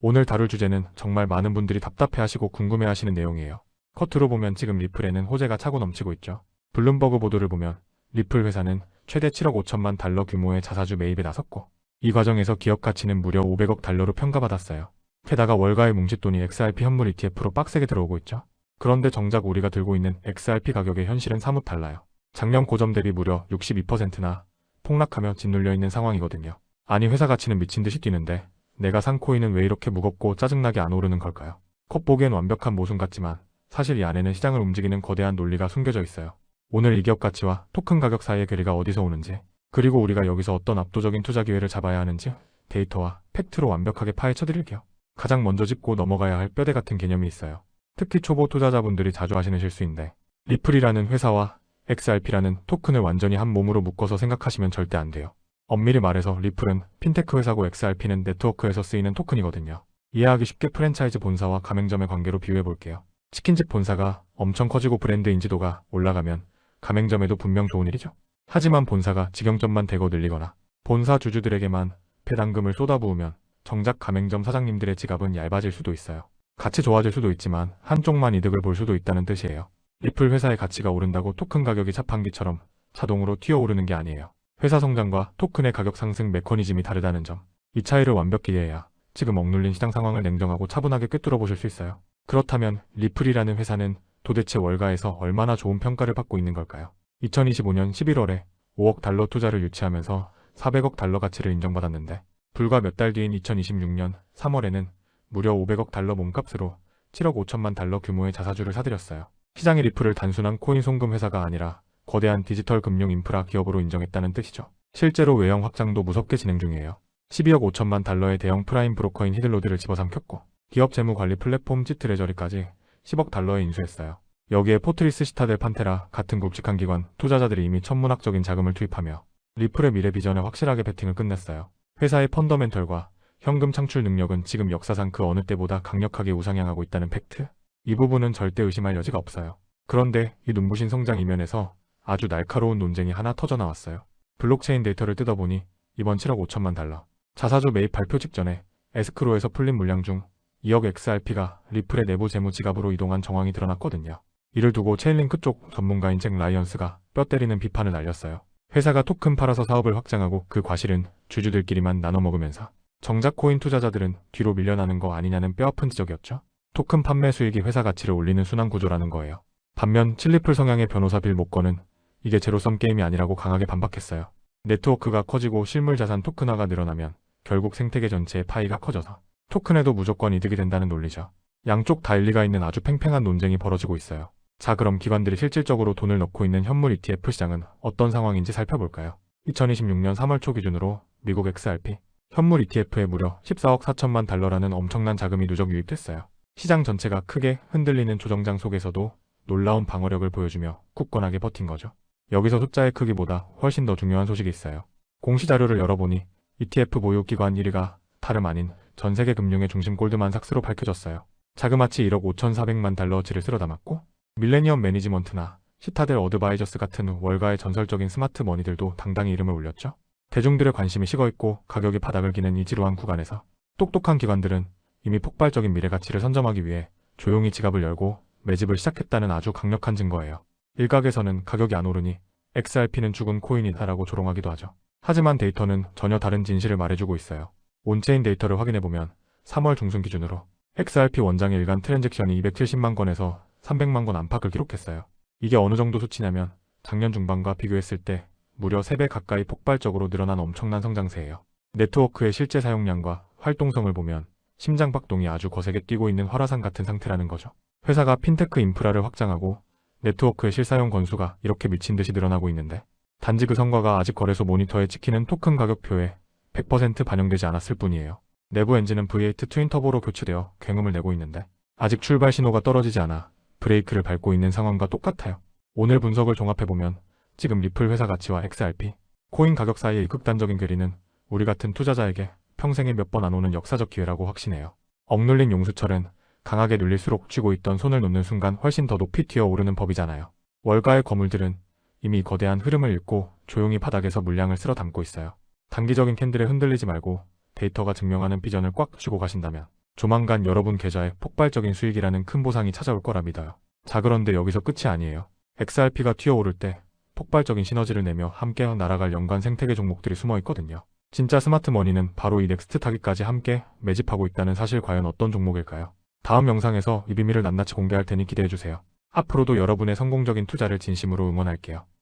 오늘 다룰 주제는 정말 많은 분들이 답답해하시고 궁금해하시는 내용이에요. 겉으로 보면 지금 리플에는 호재가 차고 넘치고 있죠. 블룸버그 보도를 보면 리플 회사는 최대 7억 5천만 달러 규모의 자사주 매입에 나섰고 이 과정에서 기업 가치는 무려 500억 달러로 평가받았어요. 게다가 월가의 뭉칫돈이 XRP 현물 ETF로 빡세게 들어오고 있죠. 그런데 정작 우리가 들고 있는 XRP 가격의 현실은 사뭇 달라요. 작년 고점 대비 무려 62%나 폭락하며 짓눌려 있는 상황이거든요. 아니 회사 가치는 미친듯이 뛰는데 내가 산 코인은 왜 이렇게 무겁고 짜증나게 안 오르는 걸까요? 겉보기엔 완벽한 모순 같지만 사실 이 안에는 시장을 움직이는 거대한 논리가 숨겨져 있어요. 오늘 이 기업 가치와 토큰 가격 사이의 괴리가 어디서 오는지, 그리고 우리가 여기서 어떤 압도적인 투자 기회를 잡아야 하는지 데이터와 팩트로 완벽하게 파헤쳐드릴게요. 가장 먼저 짚고 넘어가야 할 뼈대 같은 개념이 있어요. 특히 초보 투자자분들이 자주 하시는 실수인데 리플이라는 회사와 XRP라는 토큰을 완전히 한 몸으로 묶어서 생각하시면 절대 안 돼요. 엄밀히 말해서 리플은 핀테크 회사고 XRP는 네트워크에서 쓰이는 토큰이거든요. 이해하기 쉽게 프랜차이즈 본사와 가맹점의 관계로 비유해볼게요. 치킨집 본사가 엄청 커지고 브랜드 인지도가 올라가면 가맹점에도 분명 좋은 일이죠. 하지만 본사가 직영점만 대거 늘리거나 본사 주주들에게만 배당금을 쏟아부으면 정작 가맹점 사장님들의 지갑은 얇아질 수도 있어요. 같이 좋아질 수도 있지만 한쪽만 이득을 볼 수도 있다는 뜻이에요. 리플 회사의 가치가 오른다고 토큰 가격이 자판기처럼 자동으로 튀어오르는 게 아니에요. 회사 성장과 토큰의 가격 상승 메커니즘이 다르다는 점. 이 차이를 완벽히 이해해야 지금 억눌린 시장 상황을 냉정하고 차분하게 꿰뚫어 보실 수 있어요. 그렇다면 리플이라는 회사는 도대체 월가에서 얼마나 좋은 평가를 받고 있는 걸까요? 2025년 11월에 5억 달러 투자를 유치하면서 400억 달러 가치를 인정받았는데 불과 몇 달 뒤인 2026년 3월에는 무려 500억 달러 몸값으로 7억 5천만 달러 규모의 자사주를 사들였어요. 시장이 리플을 단순한 코인 송금 회사가 아니라 거대한 디지털 금융 인프라 기업으로 인정했다는 뜻이죠. 실제로 외형 확장도 무섭게 진행 중이에요. 12억 5천만 달러의 대형 프라임 브로커인 히들로드를 집어삼켰고 기업 재무 관리 플랫폼 찌트레저리까지 10억 달러에 인수했어요. 여기에 포트리스 시타델 판테라 같은 굵직한 기관 투자자들이 이미 천문학적인 자금을 투입하며 리플의 미래 비전에 확실하게 베팅을 끝냈어요. 회사의 펀더멘털과 현금 창출 능력은 지금 역사상 그 어느 때보다 강력하게 우상향하고 있다는 팩트. 이 부분은 절대 의심할 여지가 없어요. 그런데 이 눈부신 성장 이면에서 아주 날카로운 논쟁이 하나 터져나왔어요. 블록체인 데이터를 뜯어보니 이번 7억 5천만 달러 자사주 매입 발표 직전에 에스크로에서 풀린 물량 중 2억 XRP가 리플의 내부 재무 지갑으로 이동한 정황이 드러났거든요. 이를 두고 체인링크 쪽 전문가인 잭 라이언스가 뼈 때리는 비판을 날렸어요. 회사가 토큰 팔아서 사업을 확장하고 그 과실은 주주들끼리만 나눠 먹으면서 정작 코인 투자자들은 뒤로 밀려나는 거 아니냐는 뼈아픈 지적이었죠. 토큰 판매 수익이 회사 가치를 올리는 순환 구조라는 거예요. 반면 칠리플 성향의 변호사 빌 모건은 이게 제로섬 게임이 아니라고 강하게 반박했어요. 네트워크가 커지고 실물 자산 토큰화가 늘어나면 결국 생태계 전체의 파이가 커져서 토큰에도 무조건 이득이 된다는 논리죠. 양쪽 다 일리가 있는 아주 팽팽한 논쟁이 벌어지고 있어요. 자, 그럼 기관들이 실질적으로 돈을 넣고 있는 현물 ETF 시장은 어떤 상황인지 살펴볼까요? 2026년 3월 초 기준으로 미국 XRP 현물 ETF에 무려 14억 4천만 달러라는 엄청난 자금이 누적 유입됐어요. 시장 전체가 크게 흔들리는 조정장 속에서도 놀라운 방어력을 보여주며 굳건하게 버틴 거죠. 여기서 숫자의 크기보다 훨씬 더 중요한 소식이 있어요. 공시 자료를 열어보니 ETF 보유 기관 1위가 다름 아닌 전 세계 금융의 중심 골드만삭스로 밝혀졌어요. 자그마치 1억 5,400만 달러어치를 쓸어 담았고 밀레니엄 매니지먼트나 시타델 어드바이저스 같은 월가의 전설적인 스마트 머니들도 당당히 이름을 올렸죠. 대중들의 관심이 식어있고 가격이 바닥을 기는 이 지루한 구간에서 똑똑한 기관들은 이미 폭발적인 미래 가치를 선점하기 위해 조용히 지갑을 열고 매집을 시작했다는 아주 강력한 증거예요. 일각에서는 가격이 안 오르니 XRP는 죽은 코인이다라고 조롱하기도 하죠. 하지만 데이터는 전혀 다른 진실을 말해주고 있어요. 온체인 데이터를 확인해보면 3월 중순 기준으로 XRP 원장의 일간 트랜잭션이 270만 건에서 300만 건 안팎을 기록했어요. 이게 어느 정도 수치냐면 작년 중반과 비교했을 때 무려 3배 가까이 폭발적으로 늘어난 엄청난 성장세예요. 네트워크의 실제 사용량과 활동성을 보면 심장박동이 아주 거세게 뛰고 있는 활화산 같은 상태라는 거죠. 회사가 핀테크 인프라를 확장하고 네트워크의 실사용 건수가 이렇게 미친 듯이 늘어나고 있는데 단지 그 성과가 아직 거래소 모니터에 찍히는 토큰 가격표에 100% 반영되지 않았을 뿐이에요. 내부 엔진은 V8 트윈 터보로 교체되어 굉음을 내고 있는데 아직 출발 신호가 떨어지지 않아 브레이크를 밟고 있는 상황과 똑같아요. 오늘 분석을 종합해보면 지금 리플 회사 가치와 XRP, 코인 가격 사이의 극단적인 괴리는 우리 같은 투자자에게 평생에 몇 번 안 오는 역사적 기회라고 확신해요. 억눌린 용수철은 강하게 눌릴수록 쥐고 있던 손을 놓는 순간 훨씬 더 높이 튀어오르는 법이잖아요. 월가의 거물들은 이미 거대한 흐름을 읽고 조용히 바닥에서 물량을 쓸어 담고 있어요. 단기적인 캔들에 흔들리지 말고 데이터가 증명하는 비전을 꽉 쥐고 가신다면 조만간 여러분 계좌에 폭발적인 수익이라는 큰 보상이 찾아올 거라 믿어요. 자, 그런데 여기서 끝이 아니에요. XRP가 튀어오를 때 폭발적인 시너지를 내며 함께 날아갈 연관 생태계 종목들이 숨어 있거든요. 진짜 스마트머니는 바로 이 넥스트 타깃까지 함께 매집하고 있다는 사실, 과연 어떤 종목일까요? 다음 영상에서 이 비밀을 낱낱이 공개할 테니 기대해주세요. 앞으로도 여러분의 성공적인 투자를 진심으로 응원할게요.